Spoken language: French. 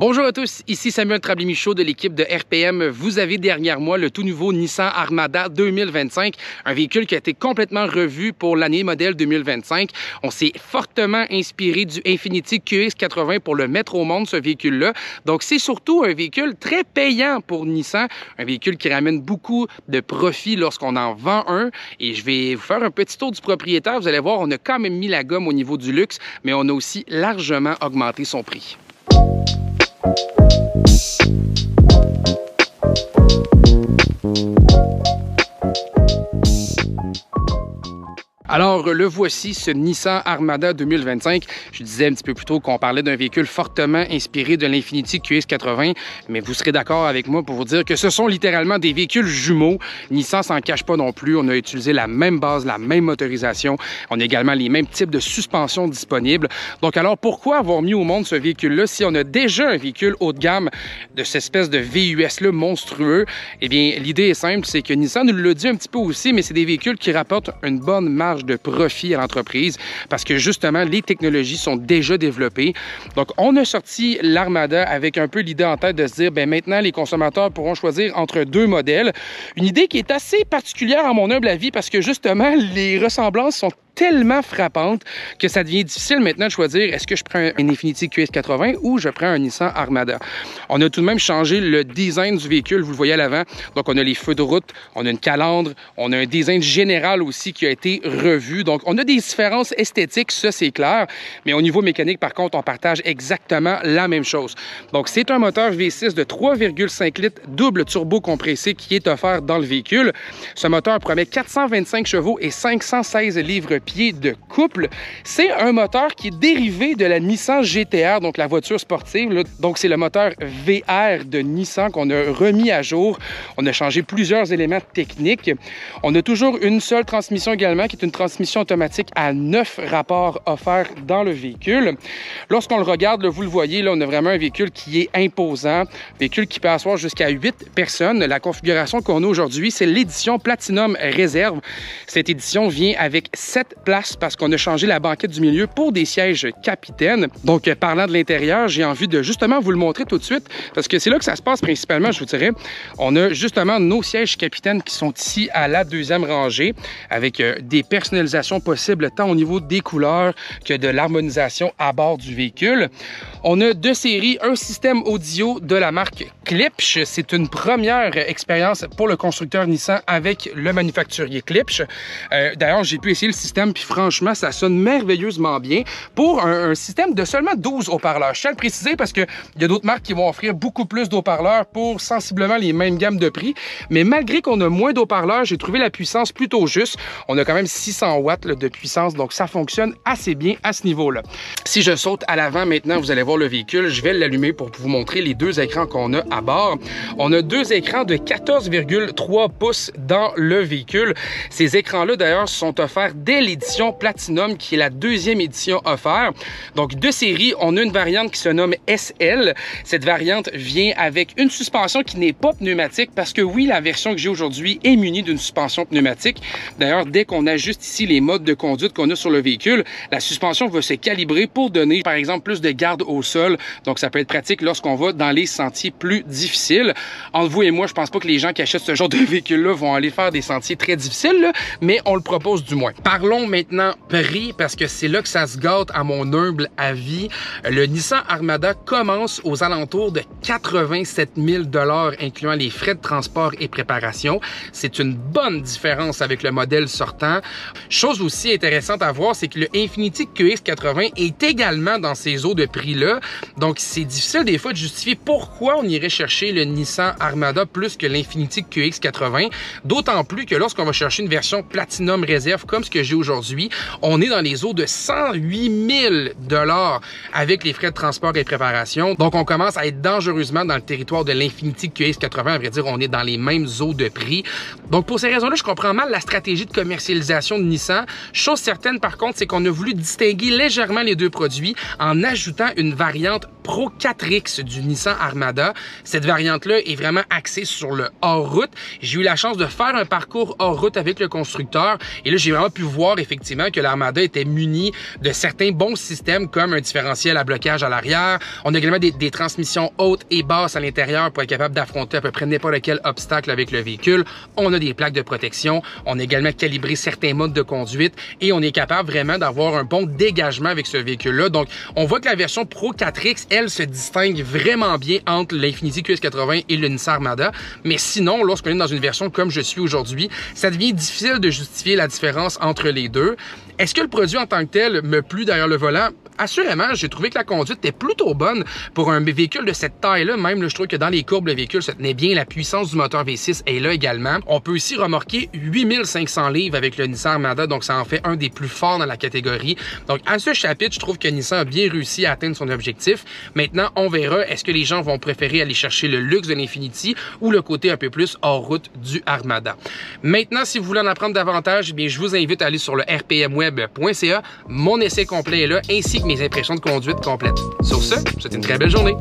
Bonjour à tous, ici Samuel Tremblay-Michaud de l'équipe de RPM. Vous avez derrière moi le tout nouveau Nissan Armada 2025, un véhicule qui a été complètement revu pour l'année modèle 2025. On s'est fortement inspiré du Infiniti QX80 pour le mettre au monde, ce véhicule-là. Donc, c'est surtout un véhicule très payant pour Nissan, un véhicule qui ramène beaucoup de profit lorsqu'on en vend un. Et je vais vous faire un petit tour du propriétaire. Vous allez voir, on a quand même mis la gomme au niveau du luxe, mais on a aussi largement augmenté son prix. Alors, le voici, ce Nissan Armada 2025. Je disais un petit peu plus tôt qu'on parlait d'un véhicule fortement inspiré de l'Infiniti QX80, mais vous serez d'accord avec moi pour vous dire que ce sont littéralement des véhicules jumeaux. Nissan s'en cache pas non plus. On a utilisé la même base, la même motorisation. On a également les mêmes types de suspension disponibles. Donc, alors, pourquoi avoir mis au monde ce véhicule-là si on a déjà un véhicule haut de gamme de cette espèce de VUS-là monstrueux? Eh bien, l'idée est simple, c'est que Nissan nous l'a dit un petit peu aussi, mais c'est des véhicules qui rapportent une bonne marge de profit à l'entreprise parce que justement, les technologies sont déjà développées. Donc, on a sorti l'Armada avec un peu l'idée en tête de se dire, bien maintenant, les consommateurs pourront choisir entre deux modèles. Une idée qui est assez particulière à mon humble avis parce que justement, les ressemblances sont tellement frappante que ça devient difficile maintenant de choisir est-ce que je prends un Infiniti QX80 ou je prends un Nissan Armada. On a tout de même changé le design du véhicule, vous le voyez à l'avant. Donc, on a les feux de route, on a une calandre, on a un design général aussi qui a été revu. Donc, on a des différences esthétiques, ça c'est clair, mais au niveau mécanique, par contre, on partage exactement la même chose. Donc, c'est un moteur V6 de 3,5 litres double turbo compressé qui est offert dans le véhicule. Ce moteur promet 425 chevaux et 516 livres-pieds de couple. C'est un moteur qui est dérivé de la Nissan GT-R, donc la voiture sportive, là. Donc, c'est le moteur VR de Nissan qu'on a remis à jour. On a changé plusieurs éléments techniques. On a toujours une seule transmission également, qui est une transmission automatique à 9 rapports offerts dans le véhicule. Lorsqu'on le regarde, là, vous le voyez, là, on a vraiment un véhicule qui est imposant, un véhicule qui peut asseoir jusqu'à 8 personnes. La configuration qu'on a aujourd'hui, c'est l'édition Platinum Réserve. Cette édition vient avec 7 places parce qu'on a changé la banquette du milieu pour des sièges capitaines. Donc, parlant de l'intérieur, j'ai envie de justement vous le montrer tout de suite parce que c'est là que ça se passe principalement, je vous dirais. On a justement nos sièges capitaines qui sont ici à la deuxième rangée avec des personnalisations possibles tant au niveau des couleurs que de l'harmonisation à bord du véhicule. On a deux séries, un système audio de la marque Klipsch. C'est une première expérience pour le constructeur Nissan avec le manufacturier Klipsch. D'ailleurs, j'ai pu essayer le système, puis franchement, ça sonne merveilleusement bien pour un système de seulement 12 haut-parleurs. Je tiens à le préciser parce qu'il y a d'autres marques qui vont offrir beaucoup plus d'haut-parleurs pour sensiblement les mêmes gammes de prix. Mais malgré qu'on a moins d'haut-parleurs, j'ai trouvé la puissance plutôt juste. On a quand même 600 watts là, de puissance, donc ça fonctionne assez bien à ce niveau-là. Si je saute à l'avant maintenant, vous allez voir le véhicule. Je vais l'allumer pour vous montrer les deux écrans qu'on a à bord. On a deux écrans de 14,3 pouces dans le véhicule. Ces écrans-là, d'ailleurs, sont offerts dès l'édition Platinum, qui est la deuxième édition offerte. Donc, de série, on a une variante qui se nomme SL. Cette variante vient avec une suspension qui n'est pas pneumatique parce que oui, la version que j'ai aujourd'hui est munie d'une suspension pneumatique. D'ailleurs, dès qu'on ajuste ici les modes de conduite qu'on a sur le véhicule, la suspension va se calibrer pour donner, par exemple, plus de garde au sol. Donc, ça peut être pratique lorsqu'on va dans les sentiers plus difficiles. Entre vous et moi, je pense pas que les gens qui achètent ce genre de véhicule-là vont aller faire des sentiers très difficiles, là, mais on le propose du moins. Parlons maintenant prix, parce que c'est là que ça se gâte à mon humble avis. Le Nissan Armada commence aux alentours de 87 000 $, incluant les frais de transport et préparation. C'est une bonne différence avec le modèle sortant. Chose aussi intéressante à voir, c'est que le Infiniti QX80 est également dans ces eaux de prix-là. Donc, c'est difficile des fois de justifier pourquoi on irait chercher le Nissan Armada plus que l'Infiniti QX80. D'autant plus que lorsqu'on va chercher une version Platinum Réserve comme ce que j'ai aujourd'hui, on est dans les eaux de 108 000 $ avec les frais de transport et préparation. Donc, on commence à être dangereusement dans le territoire de l'Infiniti QX80. À vrai dire, on est dans les mêmes eaux de prix. Donc, pour ces raisons-là, je comprends mal la stratégie de commercialisation de Nissan. Chose certaine, par contre, c'est qu'on a voulu distinguer légèrement les deux produits en ajoutant une variante Pro 4X du Nissan Armada. Cette variante-là est vraiment axée sur le hors-route. J'ai eu la chance de faire un parcours hors-route avec le constructeur et là, j'ai vraiment pu voir effectivement que l'Armada était munie de certains bons systèmes comme un différentiel à blocage à l'arrière. On a également des transmissions hautes et basses à l'intérieur pour être capable d'affronter à peu près n'importe quel obstacle avec le véhicule. On a des plaques de protection. On a également calibré certains modes de conduite et on est capable vraiment d'avoir un bon dégagement avec ce véhicule-là. Donc, on voit que la version Pro 4X, elle, se distingue vraiment bien entre l'Infiniti QS80 et le Nissan Armada. Mais sinon, lorsqu'on est dans une version comme je suis aujourd'hui, ça devient difficile de justifier la différence entre les deux. Est-ce que le produit en tant que tel me plut derrière le volant? Assurément, j'ai trouvé que la conduite était plutôt bonne pour un véhicule de cette taille-là. Même, là, je trouve que dans les courbes, le véhicule se tenait bien. La puissance du moteur V6 est là également. On peut aussi remorquer 8500 livres avec le Nissan Armada, donc ça en fait un des plus forts dans la catégorie. Donc, à ce chapitre, je trouve que Nissan a bien réussi à atteindre son objectif. Maintenant, on verra, est-ce que les gens vont préférer aller chercher le luxe de l'Infiniti ou le côté un peu plus hors route du Armada. Maintenant, si vous voulez en apprendre davantage, eh bien, je vous invite à aller sur le rpmweb.ca. Mon essai complet est là, ainsi que mes impressions de conduite complètes. Sur ce, je vous souhaite une très belle journée.